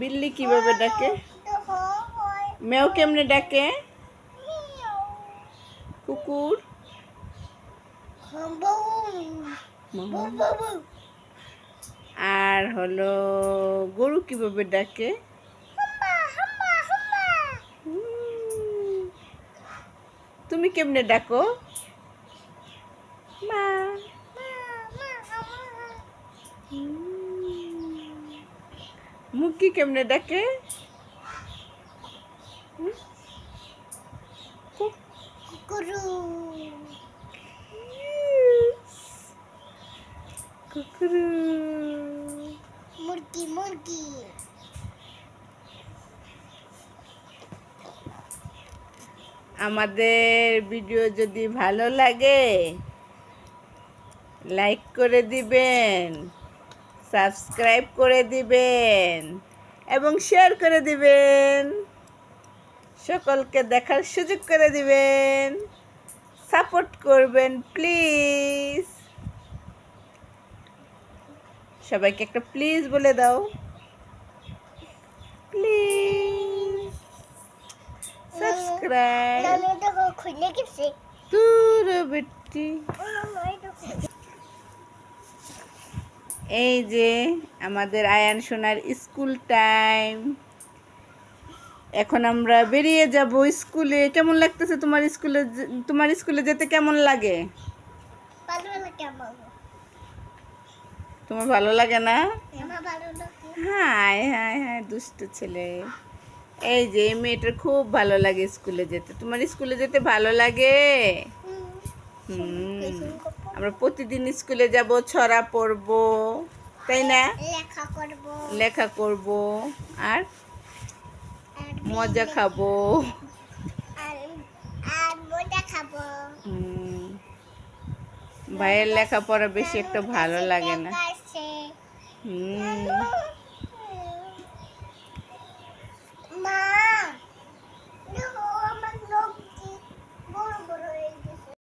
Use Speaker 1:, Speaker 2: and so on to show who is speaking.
Speaker 1: বিল্লি কিভাবে ডাকে? মেও কেমনে ডাকে? কুকুর আর হলো গরু কিভাবে ডাকে? তুমি কেমনে ডাকো? মা। মুরগি কেমনে ডাকে? কুকুরু
Speaker 2: মুরগি মুরগি।
Speaker 1: আমাদের ভিডিও যদি ভালো লাগে লাইক করে দিবেন, সাবস্ক্রাইব করে দিবেন এবং শেয়ার করে দিবেন, সকলকে দেখার সুযোগ করে দিবেন, সাপোর্ট করবেন প্লিজ। সবাইকে একটা প্লিজ বলে দাও, প্লিজ সাবস্ক্রাইব।
Speaker 2: খুলে গেছে
Speaker 1: তোর বেটি এই যে আমাদের আয়ান সোনার স্কুল টাইম। এখন আমরা বেরিয়ে যাব স্কুলে। কেমন লাগতেছে তোমার স্কুলে? তোমার স্কুলে যেতে কেমন লাগে? তোমার ভালো লাগে না? হায় হায় হায় দুষ্টু ছেলে। এই যে এই মেয়েটার খুব ভালো লাগে স্কুলে যেতে। তোমার স্কুলে যেতে ভালো লাগে? আমরা প্রতিদিন স্কুলে যাব, ছড়া পড়ব, তাই না? লেখা করব আর মজা খাবো। ভাইয়ের লেখাপড়া বেশি একটা ভালো লাগে না।